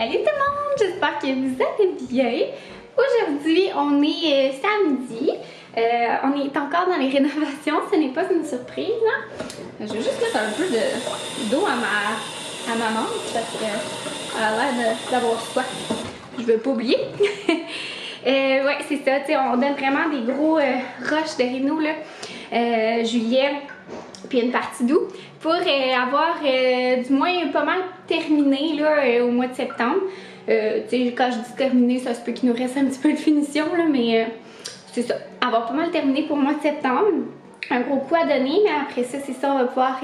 Salut tout le monde, j'espère que vous allez bien. Aujourd'hui, on est samedi. On est encore dans les rénovations, ce n'est pas une surprise. Hein? Je vais juste mettre un peu d'eau à ma menthe parce qu'elle a l'air d'avoir soif. Je veux pas oublier. Ouais, c'est ça, tu sais, on donne vraiment des gros roches de réno, là. Juillet, puis une partie d'août, pour avoir du moins pas mal terminé là, au mois de septembre. Tu sais, quand je dis terminé, ça se peut qu'il nous reste un petit peu de finition, là, mais c'est ça, avoir pas mal terminé pour le mois de septembre. Un gros coup à donner, mais après ça, c'est ça, on va pouvoir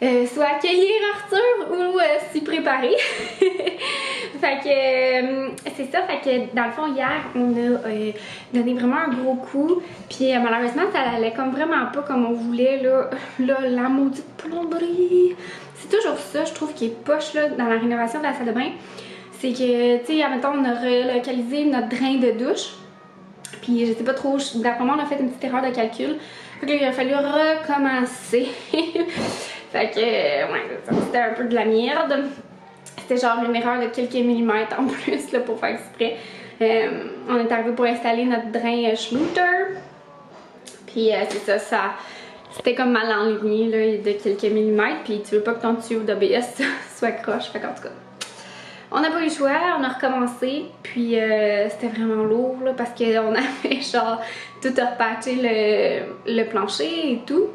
soit accueillir Arthur ou s'y préparer. Fait que c'est ça, fait que dans le fond hier on a donné vraiment un gros coup, puis malheureusement ça allait comme vraiment pas comme on voulait là, la maudite plomberie. C'est toujours ça je trouve qui est poche là dans la rénovation de la salle de bain, c'est que tu sais admettons on a relocalisé notre drain de douche, puis je sais pas trop, d'après moi on a fait une petite erreur de calcul, fait que là, il a fallu recommencer. Fait que ouais, c'était un peu de la merde. C'était genre une erreur de quelques millimètres en plus là, pour faire exprès. On est arrivé pour installer notre drain Schluter. Puis c'est ça, c'était comme mal enligné là, de quelques millimètres. Puis tu veux pas que ton tuyau d'ABS soit croche. Fait qu'en tout cas, on n'a pas eu le choix, on a recommencé. Puis c'était vraiment lourd là, parce qu'on avait genre tout repatché le plancher et tout.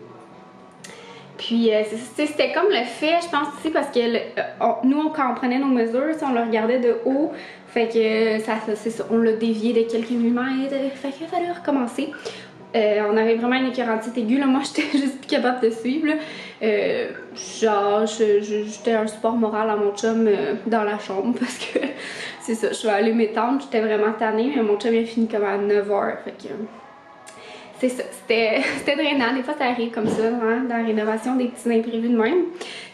Puis c'était comme le fait, je pense aussi, parce que nous, quand on prenait nos mesures, on le regardait de haut, fait que c'est ça, on l'a dévié de quelques millimètres, fait qu'il fallait recommencer. On avait vraiment une écœurantite aiguë, là, moi j'étais juste plus capable de suivre, là. Genre, j'étais un support moral à mon chum dans la chambre, parce que c'est ça, je suis allée m'étendre, j'étais vraiment tannée, mais mon chum il a fini comme à 9h, fait que... C'est ça, c'était drainant. Des fois, ça arrive comme ça, hein, dans la rénovation, des petits imprévus de même.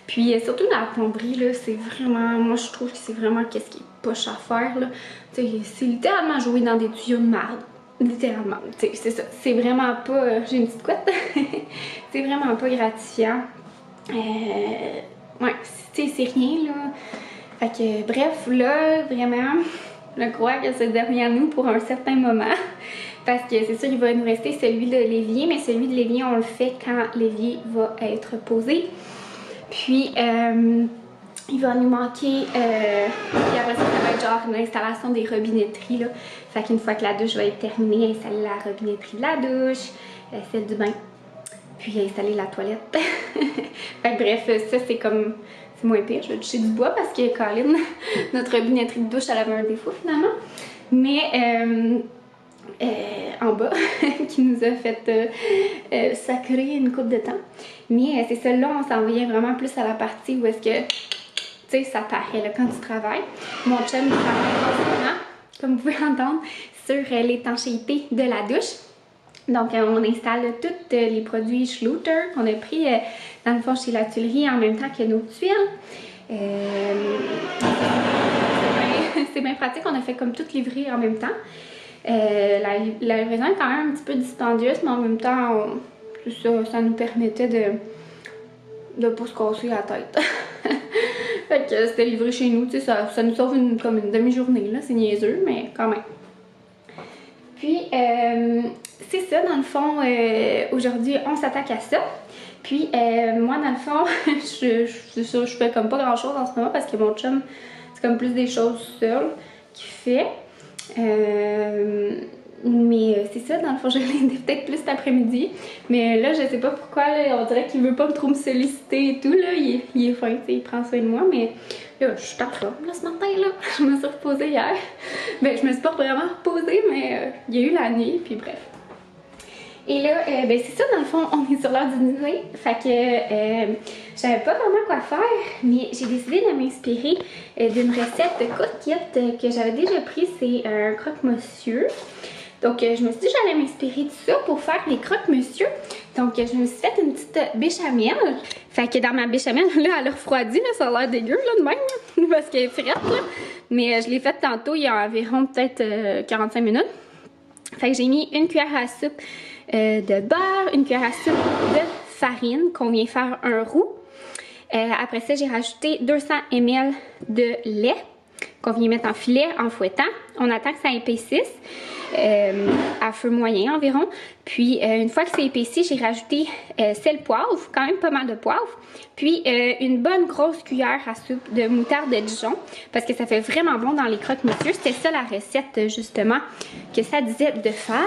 Puis, surtout dans la plomberie, là, c'est vraiment... Moi, je trouve que c'est vraiment qu'est-ce qui est poche à faire, là. Tu sais, c'est littéralement jouer dans des tuyaux de merde. Littéralement. Tu sais, c'est ça. C'est vraiment pas... J'ai une petite couette. C'est vraiment pas gratifiant. Ouais, tu sais, c'est rien, là. Fait que, bref, là, vraiment, je crois que c'est derrière nous pour un certain moment. Parce que c'est sûr, il va nous rester celui de l'évier, mais celui de l'évier, on le fait quand l'évier va être posé. Puis, il va nous manquer, puis après ça, ça va être genre l'installation des robinetteries, là. Fait qu'une fois que la douche va être terminée, installer la robinetterie de la douche, celle du bain, puis installer la toilette. Fait que bref, ça c'est comme... C'est moins pire, je vais toucher du bois parce que Colin, notre robinetterie de douche, elle avait un défaut finalement. Mais... en bas qui nous a fait sacrer une coupe de temps. Mais c'est ça, là, on s'en vient vraiment plus à la partie où est-ce que, tu sais, ça paraît là, quand tu travailles. Mon chum travaille constamment, comme vous pouvez entendre, sur l'étanchéité de la douche. Donc, on installe tous les produits Schluter qu'on a pris dans le fond chez la tuilerie en même temps que nos tuiles. C'est bien pratique, on a fait comme tout livrer en même temps. La livraison est quand même un petit peu dispendieuse, mais en même temps, ça nous permettait de pas se casser la tête. Fait que c'était livré chez nous, tu sais, ça nous sauve comme une demi-journée, là, c'est niaiseux, mais quand même. Puis, c'est ça, dans le fond, aujourd'hui, on s'attaque à ça. Puis, moi, dans le fond, je fais comme pas grand-chose en ce moment parce que mon chum, c'est comme plus des choses seules qu'il fait. Mais c'est ça, dans le fond, je l'ai peut-être plus cet après-midi. Mais là, je sais pas pourquoi, là, on dirait qu'il veut pas trop me solliciter et tout, là. Il est fin, tu sais, il prend soin de moi, mais là, je suis en forme, là, ce matin, là. Je me suis reposée hier. Ben, je me suis pas vraiment reposée, mais il y a eu la nuit, puis bref. Et là, ben c'est ça, dans le fond, on est sur l'heure du dîner. Fait que j'avais pas vraiment quoi faire, mais j'ai décidé de m'inspirer d'une recette de coquette que j'avais déjà prise. C'est un croque-monsieur. Donc, je me suis dit que j'allais m'inspirer de ça pour faire les croque-monsieur. Donc, je me suis fait une petite béchamel. Fait que dans ma béchamel, là, elle a refroidi, là, ça a l'air dégueu, là, de même, là, parce qu'elle est frette, là. Mais je l'ai faite tantôt, il y a environ peut-être 45 minutes. Fait que j'ai mis une cuillère à soupe de beurre, une cuillère à soupe de farine qu'on vient faire un roux. Après ça, j'ai rajouté 200 ml de lait. qu'on vient mettre en filet en fouettant. On attend que ça épaississe à feu moyen environ. Puis une fois que c'est épaissi, j'ai rajouté sel, poivre, quand même pas mal de poivre. Puis une bonne grosse cuillère à soupe de moutarde de Dijon parce que ça fait vraiment bon dans les croque-monsieur. C'était ça la recette justement que ça disait de faire.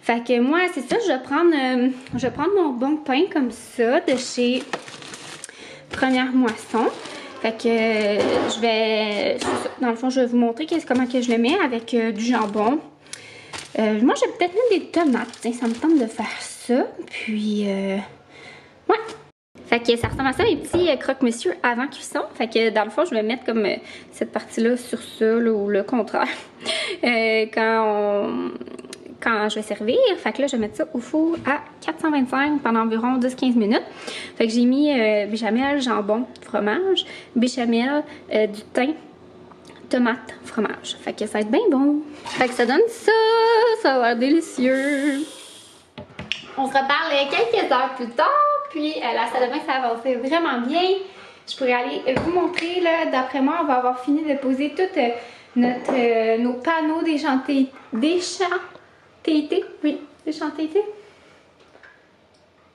Fait que moi c'est ça, je vais prendre mon bon pain comme ça de chez Première Moisson. Fait que je vais, dans le fond, je vais vous montrer comment que je le mets avec du jambon. Moi, je vais peut-être mettre des tomates. Tiens, ça me tente de faire ça. Puis, ouais. Fait que ça ressemble à ça, les petits croque-monsieur avant cuisson. Fait que dans le fond, je vais mettre comme cette partie-là sur ça, là, ou le contraire. Quand je vais servir, fait que là, je vais mettre ça au four à 425 pendant environ 10-15 minutes. Fait que j'ai mis béchamel, jambon, fromage, béchamel, du thym, tomate, fromage. Fait que ça va être bien bon. Fait que ça donne ça, ça va avoir délicieux. On se reparle quelques heures plus tard, puis la salle de bain, ça a avancé vraiment bien. Je pourrais aller vous montrer, là, d'après moi, on va avoir fini de poser tous nos panneaux déchantés. Oui, déchanté.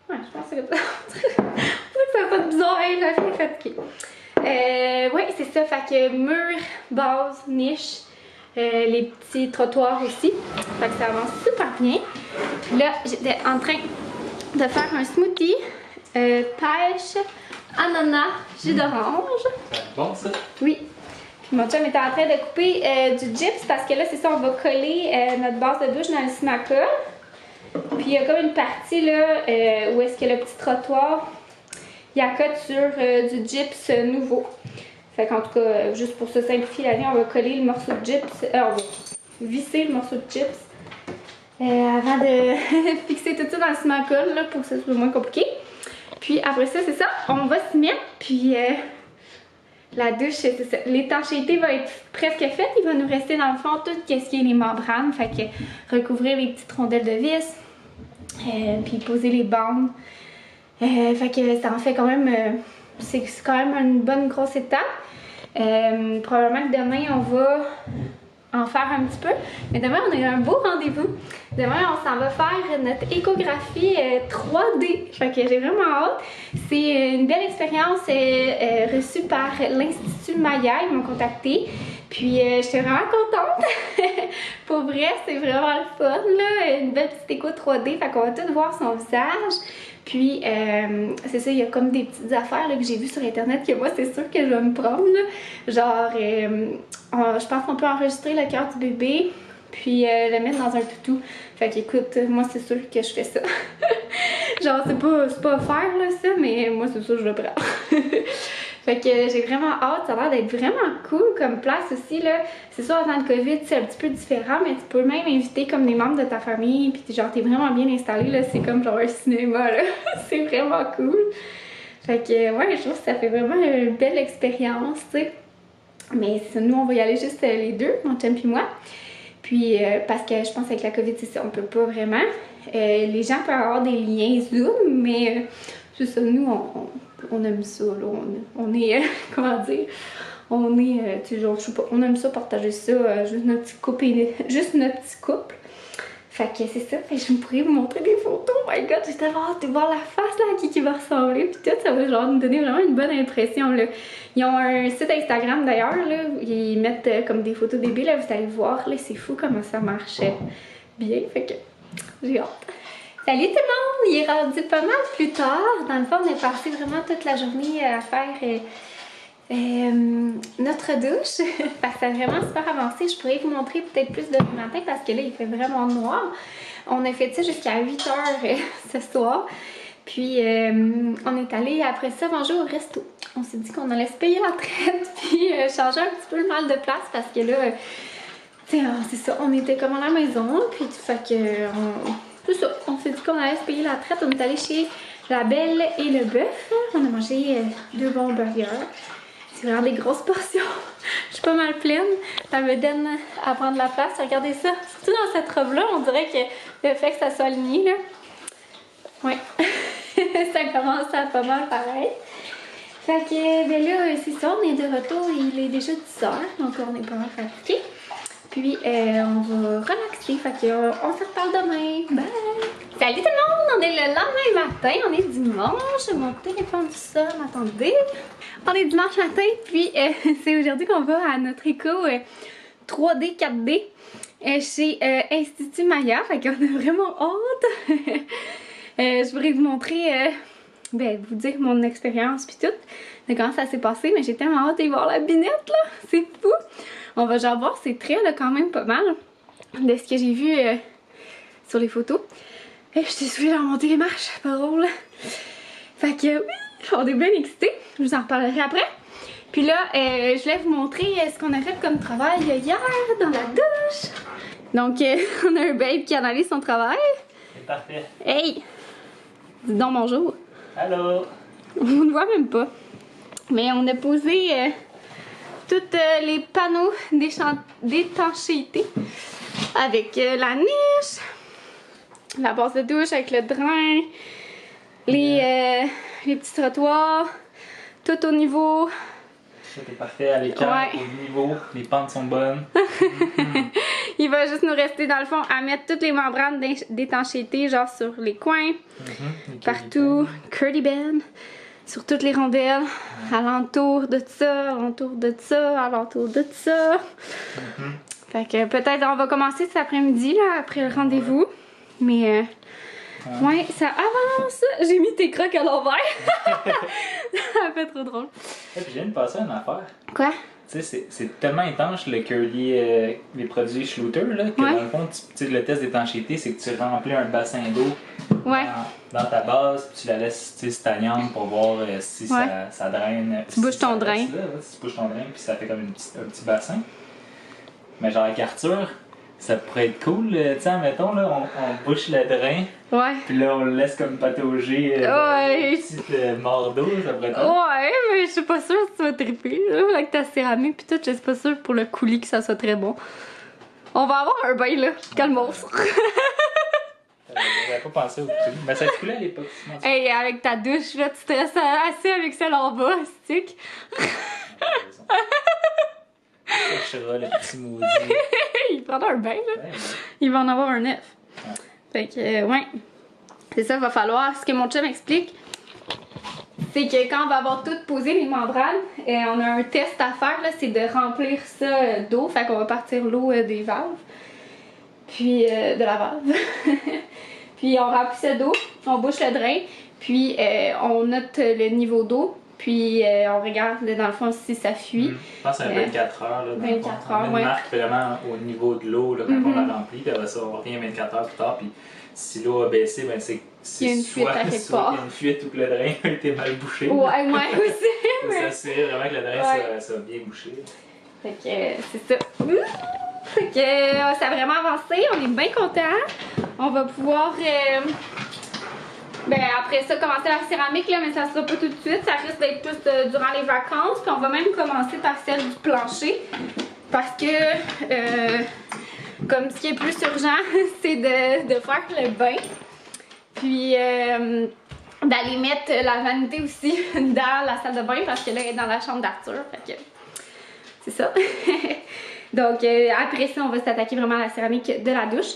Ouais, je pense que c'est ça. Ça fait pas de bizarre, hein, je suis fatiguée. Oui, c'est ça, fait que mur, base, niche, les petits trottoirs aussi. Fait que ça avance super bien. Là, j'étais en train de faire un smoothie, pêche, ananas, jus d'orange. Bon, ça? Oui. Mon chum était en train de couper du gyps parce que là, c'est ça, on va coller notre base de douche dans le Simacol. Puis il y a comme une partie là où est-ce que le petit trottoir, il accote sur du gyps nouveau. Fait qu'en tout cas, juste pour se simplifier la vie, on va coller le morceau de gyps, on va visser le morceau de gyps avant de fixer tout ça dans le Simacol là, pour que ce soit moins compliqué. Puis après ça, c'est ça, on va s'y mettre, puis... la douche, c'est ça. L'étanchéité va être presque faite. Il va nous rester dans le fond tout ce qui est les membranes. Fait que recouvrir les petites rondelles de vis. Puis poser les bandes. Fait que ça en fait quand même... c'est quand même une bonne grosse étape. Probablement que demain, on va en faire un petit peu. Mais demain, on a eu un beau rendez-vous. Demain, on s'en va faire notre échographie 3D. Fait que j'ai vraiment hâte. C'est une belle expérience reçue par l'Institut Maya. Ils m'ont contactée. Puis, j'étais vraiment contente. Pour vrai, c'est vraiment le fun, là. Une belle petite écho 3D. Fait qu'on va tout voir son visage. Puis, c'est ça, il y a comme des petites affaires là, que j'ai vues sur Internet que moi, c'est sûr que je vais me prendre. Là. Genre, je pense qu'on peut enregistrer le cœur du bébé, puis le mettre dans un toutou. Fait qu'écoute, moi, c'est sûr que je fais ça. Genre, c'est pas offert, là, ça, mais moi, c'est sûr que je le prends. Fait que j'ai vraiment hâte, ça a l'air d'être vraiment cool comme place aussi là. C'est sûr avant le Covid c'est un petit peu différent, mais tu peux même inviter comme des membres de ta famille, puis genre t'es vraiment bien installé là, c'est comme genre un cinéma là. C'est vraiment cool. Fait que ouais, je trouve que ça fait vraiment une belle expérience, tu sais. Mais nous on va y aller juste les deux, mon chum puis moi. Puis parce que je pense qu'avec la COVID c'est ça, on peut pas vraiment. Les gens peuvent avoir des liens Zoom, mais c'est ça, nous on aime ça, là. On est, comment dire, on est, tu sais, genre, je sais pas, on aime ça, partager ça, juste notre petit couple. Fait que c'est ça, fait que je pourrais vous montrer des photos, oh my god, j'ai tellement hâte de voir la face, là, à qui va ressembler, puis tout, ça va genre nous donner vraiment une bonne impression, là. Ils ont un site Instagram, d'ailleurs, là, ils mettent comme des photos de bébés, là, vous allez voir, là, c'est fou comment ça marche bien, fait que j'ai hâte. Salut tout le monde! Il est rendu pas mal plus tard. Dans le fond, on est passé vraiment toute la journée à faire notre douche. Parce que ça a vraiment super avancé. Je pourrais vous montrer peut-être plus demain matin parce que là, il fait vraiment noir. On a fait ça jusqu'à 8 h ce soir. Puis, on est allé après ça manger au resto. On s'est dit qu'on allait se payer la traite puis changer un petit peu le mal de place parce que là, c'est ça, on était comme à la maison. Puis, fait que... C'est ça, on s'est dit qu'on allait se payer la traite. On est allé chez La Belle et le Bœuf. On a mangé 2 bons burgers. C'est vraiment des grosses portions. Je suis pas mal pleine. Ça me donne à prendre la place. Regardez ça. Surtout dans cette robe-là, on dirait que le fait que ça soit aligné, là. Ouais. Ça commence à pas mal pareil. Fait que, ben là, c'est ça, on est de retour, il est déjà 10h, donc on est pas mal fatigué. Puis, on va relaxer, fait que, on se reparle demain. Bye! Salut tout le monde! On est le lendemain matin, on est dimanche, mon téléphone sonne, attendez. On est dimanche matin, puis c'est aujourd'hui qu'on va à notre éco 3D, 4D chez Institut Maya, fait qu'on a vraiment hâte. Je voudrais vous montrer, vous dire mon expérience puis tout, de comment ça s'est passé, mais j'ai tellement hâte d'y voir la binette là, c'est fou! On va genre voir ses traits là quand même pas mal de ce que j'ai vu sur les photos. Et je t'ai soufflé à remonter les marches, pas drôle. Fait que oui, on est bien excités, je vous en reparlerai après. Puis là, je voulais vous montrer ce qu'on a fait comme travail hier dans la douche. Donc, on a un babe qui analyse son travail. C'est parfait. Hey! Dis donc bonjour. Allô? On ne voit même pas. Mais on a posé tous les panneaux d'étanchéité avec la niche, la base de douche avec le drain, les petits trottoirs, tout au niveau. Tout est parfait à l'écart, Ouais. au niveau, les pentes sont bonnes. Il va juste nous rester dans le fond à mettre toutes les membranes d'étanchéité, genre sur les coins, partout, curly band, sur toutes les rondelles, alentour de ça, alentour de ça, alentour de ça. Fait que peut-être on va commencer cet après-midi, là, après le rendez-vous. Mais ouais, ça avance. J'ai mis tes crocs à l'envers. Ça fait trop drôle. Et puis je viens de passer une affaire. Quoi? Tu sais, c'est tellement étanche le curly, les produits Schluter, là, que Ouais. dans le fond, tu sais, le test d'étanchéité, c'est que tu remplis un bassin d'eau Ouais. dans ta base, puis tu la laisses stagnante pour voir si Ouais. ça draine. Tu bouges ton drain. Là, ouais, tu bouges ton drain, puis ça fait comme un petit bassin. Mais genre avec Arthur, ça pourrait être cool, tu sais, mettons, là, on bouche le drain, Ouais. puis là, on le laisse comme patauger Ouais. une petite mort d'eau, ça pourrait être Ouais, mais je suis pas sûre que tu vas triper, là, avec ta céramique pis tout, je suis pas sûre pour le coulis que ça soit très bon. On va avoir un bain, là, calmos. J'avais pas pensé au prix. Mais ça coulait à l'époque. sinon, c'est- Hey, avec ta douche, là, tu te restes assis avec celle en bas, stick. Cherchera le petit maudit. Il prendra un bain, là. Ouais, Il va en avoir un neuf. Ouais. Fait que, ouais. C'est ça, il va falloir. Ce que mon chum explique, c'est que quand on va avoir tout posé les membranes, on a un test à faire, là, c'est de remplir ça d'eau. Fait qu'on va partir l'eau des valves. Puis, de la valve. Puis, on remplit ça d'eau, on bouche le drain, puis on note le niveau d'eau. Puis, on regarde, là, dans le fond, si ça fuit. Je pense que c'est un 24 heures. Là, dans le fond. 24 On heures, met une ouais. marque vraiment au niveau de l'eau là, quand on la remplit. Puis après ça, on revient 24 heures plus tard. Puis si l'eau a baissé, ben c'est Il y a une fuite à quelque soit part. il y a une fuite ou que le drain a été mal bouché. Ouais, moi aussi. Faut mais- s'assurer vraiment que le drain Ouais. soit bien bouché. Fait que c'est ça. Fait que ça a vraiment avancé, on est bien contents. On va pouvoir après ça commencer la céramique là, mais ça sera pas tout de suite, ça risque d'être plus durant les vacances. Puis on va même commencer par celle du plancher. Parce que comme ce qui est plus urgent, c'est de faire le bain. Puis d'aller mettre la vanité aussi dans la salle de bain parce que là elle est dans la chambre d'Arthur. Fait que c'est ça. Donc après ça, on va s'attaquer vraiment à la céramique de la douche.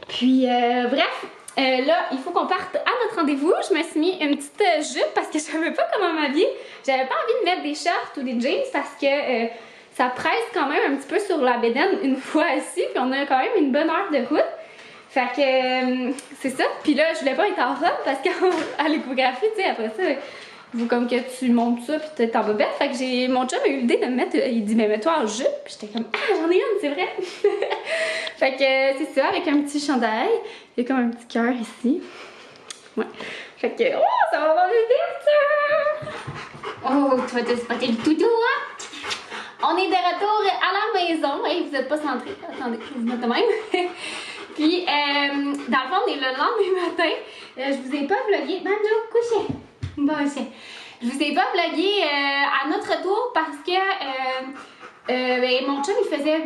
Puis bref, là, il faut qu'on parte à notre rendez-vous. Je me suis mis une petite jupe parce que je savais pas comment m'habiller. J'avais pas envie de mettre des shorts ou des jeans parce que ça presse quand même un petit peu sur la bédaine une fois assis. Puis on a quand même une bonne heure de route. Fait que c'est ça. Puis là, je voulais pas être en robe parce qu'à l'échographie, tu sais, après ça, il faut comme que tu montes ça puis t'es en bobette. Fait que mon chum a eu l'idée de me mettre, il dit, mais mets-toi en jupe. Puis j'étais comme, ah, j'en ai une, c'est vrai. Fait que c'est ça, avec un petit chandail. Il y a comme un petit cœur ici. Ouais. Fait que, oh, ça va avoir vite, ça! Oh, tu vas te spotter le toutou, hein? On est de retour à la maison. Hey, vous êtes pas centrés. Attendez, je vais vous mettre de même. Puis, dans le fond, on est le lendemain matin. Je vous ai pas vlogué. Banjo, couchez. Bon, chien. Je vous ai pas vlogué à notre tour parce que mon chum, il faisait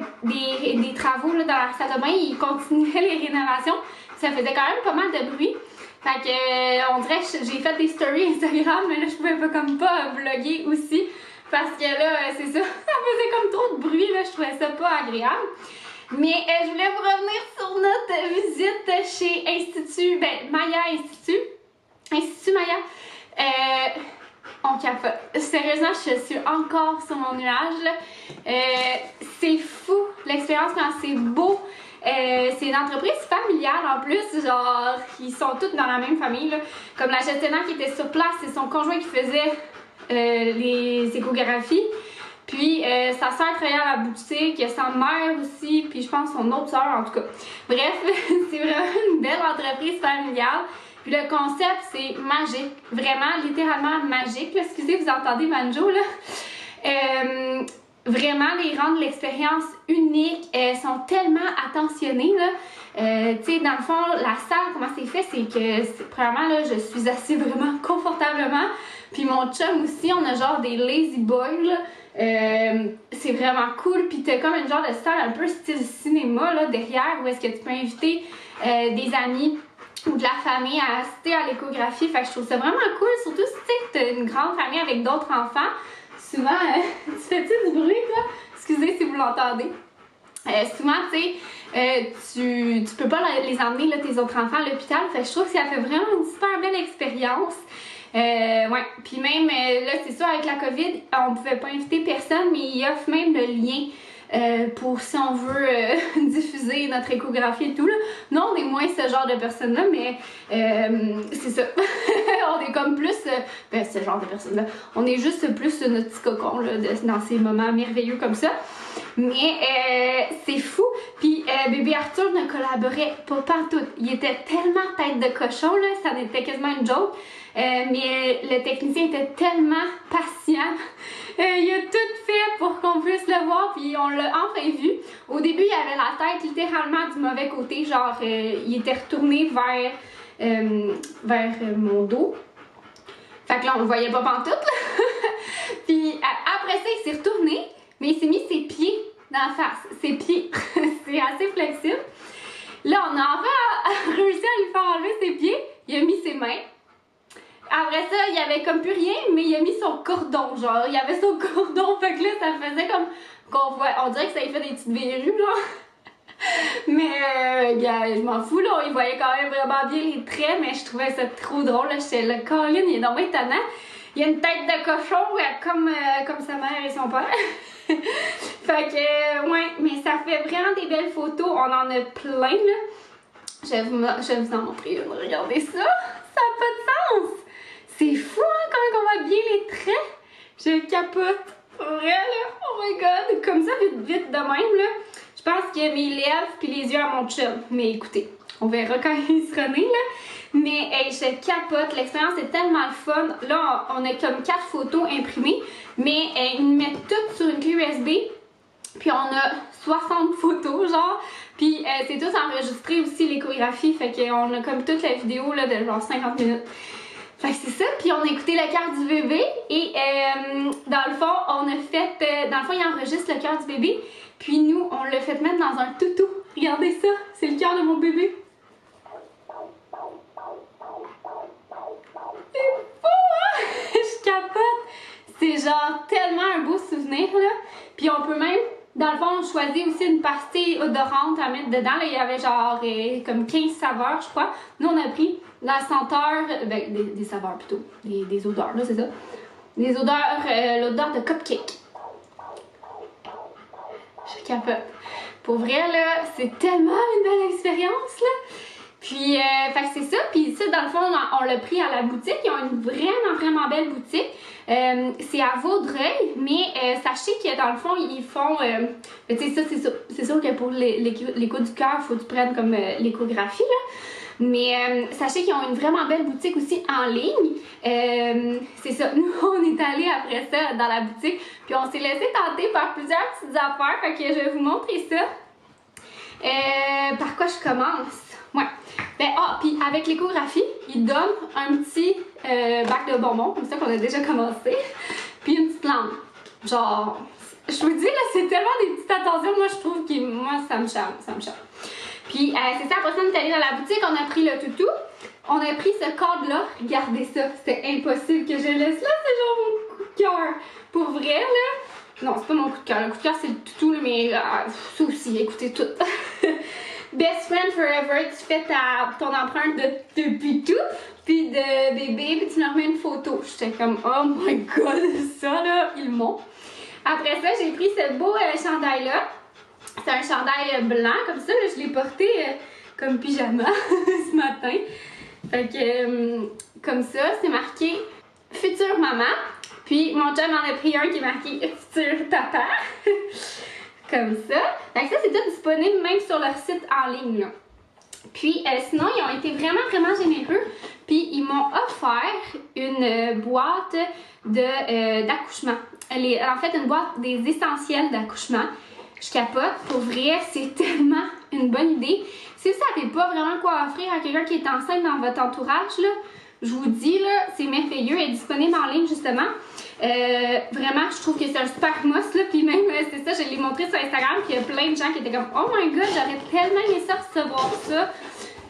des travaux là, dans la salle de bain. Il continuait les rénovations. ça faisait quand même pas mal de bruit. Fait que on dirait que j'ai fait des stories Instagram, mais là je pouvais pas vlogger aussi. Parce que là, c'est ça, ça faisait comme trop de bruit, là, je trouvais ça pas agréable. Mais je voulais vous revenir sur notre visite chez Institut, Maya Institut Maya. On capote. Sérieusement, je suis encore sur mon nuage, là. C'est fou, l'expérience quand c'est beau. C'est une entreprise familiale en plus, genre, ils sont toutes dans la même famille, là. Comme la gestionnaire qui était sur place, c'est son conjoint qui faisait les échographies. Puis sa soeur travaillait à la boutique, il y a sa mère aussi, puis je pense son autre soeur en tout cas. Bref, c'est vraiment une belle entreprise familiale. Puis le concept, c'est magique, vraiment littéralement magique. Là, excusez, vous entendez Manjo là. Vraiment, les rendre l'expérience unique, elles sont tellement attentionnées là. Tu sais, dans le fond, la salle, comment c'est fait, c'est que premièrement là, je suis assise vraiment confortablement. Puis mon chum aussi, on a genre des lazy boys là. C'est vraiment cool. Puis t'as comme une genre de salle un peu style cinéma là derrière où est-ce que tu peux inviter des amis ou de la famille à assister à l'échographie. Fait que je trouve ça vraiment cool, surtout si tu sais, t'as une grande famille avec d'autres enfants. Souvent, tu fais-tu du bruit là? Excusez si vous l'entendez. Souvent, tu sais, tu peux pas les emmener là, tes autres enfants à l'hôpital. Fait que je trouve que ça fait vraiment une super belle expérience. Ouais, puis même là, c'est sûr, avec la COVID, on pouvait pas inviter personne, mais ils offrent même le lien pour si on veut diffuser notre échographie et tout. Là. Non, on est moins ce genre de personnes-là, mais c'est ça. On est comme plus ce genre de personnes-là. On est juste plus notre petit cocon là, dans ces moments merveilleux comme ça. Mais c'est fou. Puis bébé Arthur ne collaborait pas partout. Il était tellement tête de cochon, là, ça en était quasiment une joke. Mais le technicien était tellement patient. Il a tout fait pour qu'on puisse le voir, puis on l'a enfin vu. Au début, il avait la tête littéralement du mauvais côté, genre il était retourné vers mon dos. Fait que là, on le voyait pas pantoute, là. Puis après ça, il s'est retourné, mais il s'est mis ses pieds dans la face. Ses pieds, c'est assez flexible. Là, on a enfin réussi à lui faire enlever ses pieds. Il a mis ses mains. Après ça, il y avait comme plus rien, mais il a mis son cordon, genre, il y avait son cordon, fait que là, ça faisait comme qu'on voit, on dirait que ça lui fait des petites verrues, genre. Mais, je m'en fous, là, il voyait quand même vraiment bien les traits, mais je trouvais ça trop drôle, là, j'étais là, Colin, il est donc étonnant. Il a une tête de cochon, comme sa mère et son père. Fait que, ouais, mais ça fait vraiment des belles photos, on en a plein, là. Je vais vous en montrer une, regardez ça, ça n'a pas de sens. C'est fou, hein, quand on voit bien les traits. Je capote. Vrai, là. Oh my god. Comme ça, vite de même, là. Je pense qu'il y a mes lèvres puis les yeux à mon chum. Mais écoutez, on verra quand il sera né, là. Mais hey, je capote. L'expérience est tellement le fun. Là, on a comme 4 photos imprimées. Mais ils nous mettent toutes sur une clé USB. Puis on a 60 photos, genre. Puis c'est tout enregistré aussi, l'échographie. Fait qu'on a comme toute la vidéo, là, de genre 50 minutes. Fait que c'est ça, puis on a écouté le cœur du bébé et dans le fond, on a fait, dans le fond, il enregistre le cœur du bébé, puis nous, on l'a fait mettre dans un toutou. Regardez ça, c'est le cœur de mon bébé. C'est fou, hein? Je capote! C'est genre tellement un beau souvenir, là. Puis on peut même, dans le fond, on choisit aussi une pastille odorante à mettre dedans. Là, il y avait genre comme 15 saveurs, je crois. Nous, on a pris la senteur, des saveurs plutôt, des odeurs, là, c'est ça. Des odeurs, l'odeur de cupcake. Je capote. Pour vrai, là, c'est tellement une belle expérience, là. Puis, fait que c'est ça. Puis ça, dans le fond, on l'a pris à la boutique. Ils ont une vraiment belle boutique. C'est à Vaudreuil, mais sachez que dans le fond, ils font... tu sais, ça, c'est sûr que pour l'écho du cœur, il faut que tu prennes comme l'échographie, là. Mais sachez qu'ils ont une vraiment belle boutique aussi en ligne. C'est ça, nous on est allés après ça dans la boutique, puis on s'est laissé tenter par plusieurs petites affaires, fait que je vais vous montrer ça. Par quoi je commence? Ouais. Puis avec l'échographie, ils donnent un petit bac de bonbons, comme ça qu'on a déjà commencé, puis une petite lampe. Genre, je vous dis là, c'est tellement des petites attentions, moi je trouve que moi ça me charme, Puis c'est ça, après ça, on est allé dans la boutique, on a pris le toutou. On a pris ce cadre-là. Regardez ça, c'était impossible que je laisse là, c'est genre mon coup de cœur. Pour vrai, là. Non, c'est pas mon coup de cœur. Le coup de cœur, c'est le toutou, là, mais ça aussi, écoutez tout. Best Friend Forever, tu fais ton empreinte de pitou, puis de bébé, puis tu leur mets une photo. J'étais comme, oh my god, ça là, ils m'ont. Après ça, j'ai pris ce beau chandail-là. C'est un chandail blanc, comme ça, là, je l'ai porté comme pyjama ce matin. Fait que, comme ça, c'est marqué Future Maman. Puis mon chum en a pris un qui est marqué Futur Papa. Comme ça. Fait que ça, c'est tout disponible même sur leur site en ligne, là. Puis sinon, ils ont été vraiment généreux. Puis ils m'ont offert une boîte d'accouchement. En fait, une boîte des essentiels d'accouchement. Je capote. Pour vrai, c'est tellement une bonne idée. Si vous savez pas vraiment quoi offrir à quelqu'un qui est enceinte dans votre entourage, là, je vous dis, là, c'est merveilleux. Elle est disponible en ligne, justement. Vraiment, je trouve que c'est un super must, là. Puis même, c'est ça, je l'ai montré sur Instagram. Puis il y a plein de gens qui étaient comme, oh my god, j'aurais tellement aimé ça recevoir ça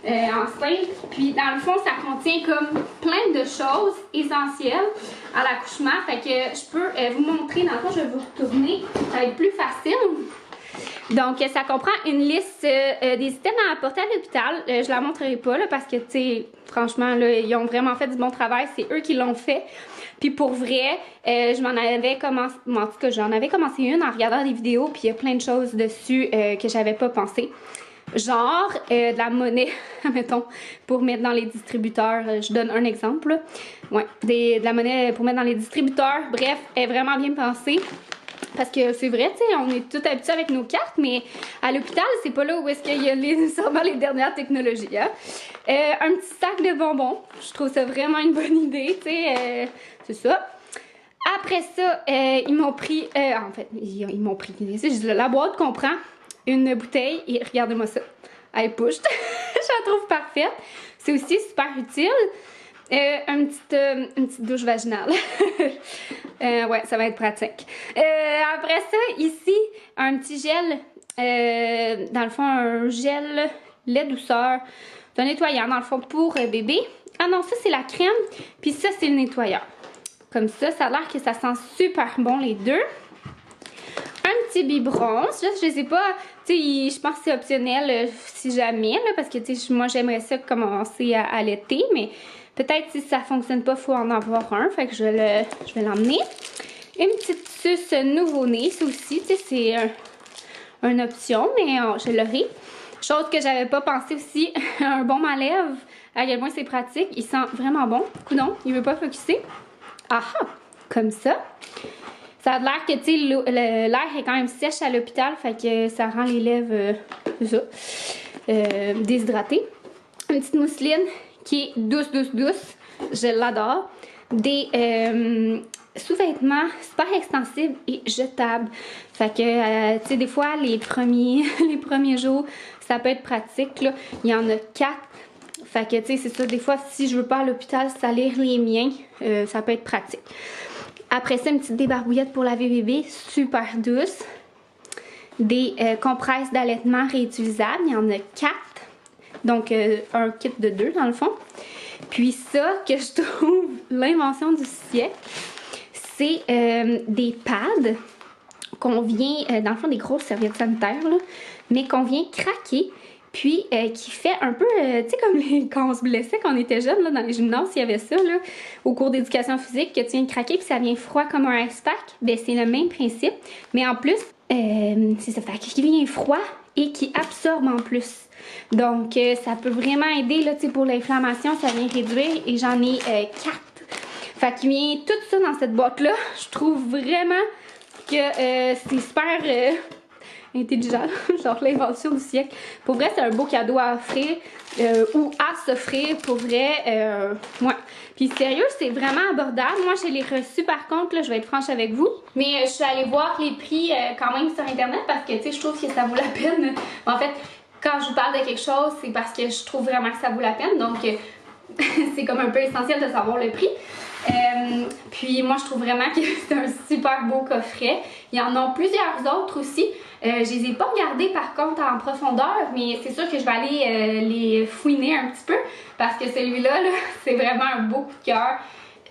enceinte. Puis dans le fond, ça contient comme plein de choses essentielles à l'accouchement. Fait que je peux vous montrer. Dans le fond, je vais vous retourner. Ça va être plus facile. Donc, ça comprend une liste des items à apporter à l'hôpital. Je la montrerai pas, là, parce que, tu sais, franchement, là, ils ont vraiment fait du bon travail. C'est eux qui l'ont fait. Puis pour vrai, je m'en avais commencé, en tout cas, j'en avais commencé une en regardant des vidéos, puis il y a plein de choses dessus que j'avais pas pensé. Genre de la monnaie, mettons, pour mettre dans les distributeurs. Je donne un exemple. Ouais, de la monnaie pour mettre dans les distributeurs. Bref, elle est vraiment bien pensée. Parce que c'est vrai, tu sais, on est tous habitués avec nos cartes, mais à l'hôpital, c'est pas là où est-ce qu'il y a nécessairement les dernières technologies. Hein? Un petit sac de bonbons, je trouve ça vraiment une bonne idée, tu sais, c'est ça. Après ça, ils m'ont pris, en fait, ils m'ont pris, la boîte comprend une bouteille, et regardez-moi ça, elle est pushed, je la trouve parfaite. C'est aussi super utile. Une petite douche vaginale. Ouais, ça va être pratique. Après ça, ici, un petit gel, dans le fond, un gel lait douceur, d'un nettoyant, dans le fond, pour bébé. Ah non, ça, c'est la crème, puis ça, c'est le nettoyeur. Comme ça, ça a l'air que ça sent super bon, les deux. Un petit biberon, là, je sais pas, tu sais, je pense que c'est optionnel si jamais, là, parce que, tu sais, moi, j'aimerais ça commencer à allaiter, mais peut-être si ça fonctionne pas, il faut en avoir un, fait que je vais l'emmener. Une petite suce nouveau-né, ça aussi, tu sais, c'est une option, mais je l'aurai. Chose que j'avais pas pensé aussi, un baume à lèvres, à quel point c'est pratique, il sent vraiment bon. Coudonc, il veut pas focuser. Ah ah, comme ça. Ça a l'air que, tu sais, l'air est quand même sèche à l'hôpital, fait que ça rend les lèvres, c'est ça, déshydratées. Une petite mousseline qui est douce, je l'adore. Des sous-vêtements super extensibles et jetables. Fait que, tu sais, des fois, les premiers jours, ça peut être pratique, là. Il y en a 4. Fait que, tu sais, c'est ça, des fois, si je veux pas à l'hôpital salir les miens, ça peut être pratique. Après ça, une petite débarbouillette pour laver bébé, super douce. Des compresses d'allaitement réutilisables, il y en a 4. Donc, un kit de 2 dans le fond. Puis ça, que je trouve l'invention du siècle, c'est des pads qu'on vient, dans le fond, des grosses serviettes sanitaires, là, mais qu'on vient craquer. Puis, qui fait un peu, tu sais, comme quand on se blessait quand on était jeune, là, dans les gymnases, il y avait ça, là, au cours d'éducation physique, que tu viens craquer puis ça vient froid comme un ice pack. Ben, c'est le même principe. Mais en plus, c'est ça, fait qu'il vient froid et qui absorbe en plus. Donc, ça peut vraiment aider, là, tu sais, pour l'inflammation, ça vient réduire. Et j'en ai 4. Fait qu'il vient tout ça dans cette boîte-là. Je trouve vraiment que c'est super intelligent, genre l'invention du siècle. Pour vrai, c'est un beau cadeau à offrir ou à s'offrir, pour vrai. Ouais. Puis sérieux, c'est vraiment abordable. Moi, je l'ai reçu par contre, là, je vais être franche avec vous. Mais je suis allée voir les prix quand même sur Internet parce que, tu sais, je trouve que ça vaut la peine. En fait, quand je vous parle de quelque chose, c'est parce que je trouve vraiment que ça vaut la peine. Donc, c'est comme un peu essentiel de savoir le prix. Puis moi, je trouve vraiment que c'est un super beau coffret. Il y en a plusieurs autres aussi. Je les ai pas regardés par contre en profondeur, mais c'est sûr que je vais aller les fouiner un petit peu parce que celui-là, là, c'est vraiment un beau coup de cœur.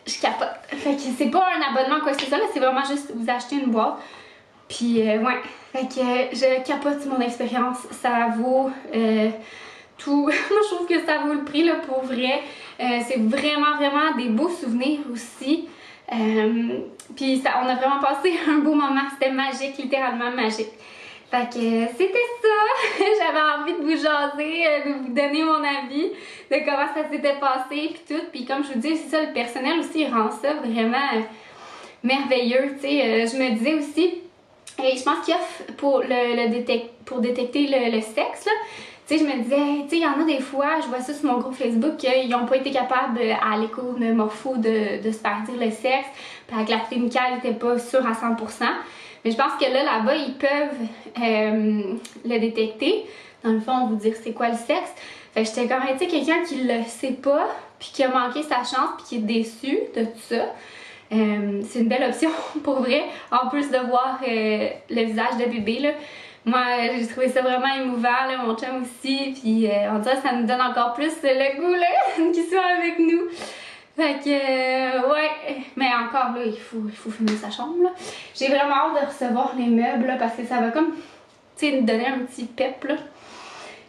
Je capote. Fait que c'est pas un abonnement quoi que ce soit, là, c'est vraiment juste vous acheter une boîte. Puis ouais, fait que je capote mon expérience. Ça vaut tout. Moi, je trouve que ça vaut le prix là, pour vrai. C'est vraiment des beaux souvenirs aussi. Puis on a vraiment passé un beau moment. C'était magique, littéralement magique. Fait que c'était ça. J'avais envie de vous jaser, de vous donner mon avis de comment ça s'était passé puis tout. Puis comme je vous dis, c'est ça, le personnel aussi rend ça vraiment merveilleux. Tu sais, je me disais aussi, et je pense qu'il y a pour détecter le sexe là. Tu sais, je me disais, tu sais, il y en a des fois, je vois ça sur mon groupe Facebook, qu'ils n'ont pas été capables à l'écho de morpho de se faire dire le sexe, puis avec la clinicale, ils n'étaient pas sûrs à 100%. Mais je pense que là-bas, ils peuvent le détecter. Dans le fond, on vous dire c'est quoi le sexe. Fait que j'étais comme, tu sais, quelqu'un qui le sait pas, puis qui a manqué sa chance, puis qui est déçu de tout ça. C'est une belle option pour vrai, en plus de voir le visage de bébé, là. Moi, j'ai trouvé ça vraiment émouvant, là, mon chum aussi, puis on dirait que ça nous donne encore plus le goût, là, qu'il soit avec nous. Fait que, ouais, mais encore, là, il faut finir sa chambre, là. J'ai vraiment hâte de recevoir les meubles, là, parce que ça va comme, tu sais, nous donner un petit pep, là,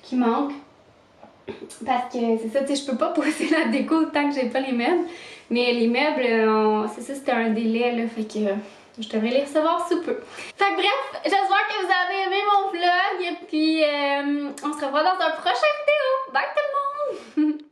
qui manque. Parce que, c'est ça, tu sais, je peux pas poser la déco tant que j'ai pas les meubles. Mais les meubles, c'est ça, c'était un délai, là, fait que je devrais les recevoir sous peu. Fait que bref, j'espère que vous avez aimé mon vlog, et puis on se revoit dans un prochain vidéo. Bye tout le monde!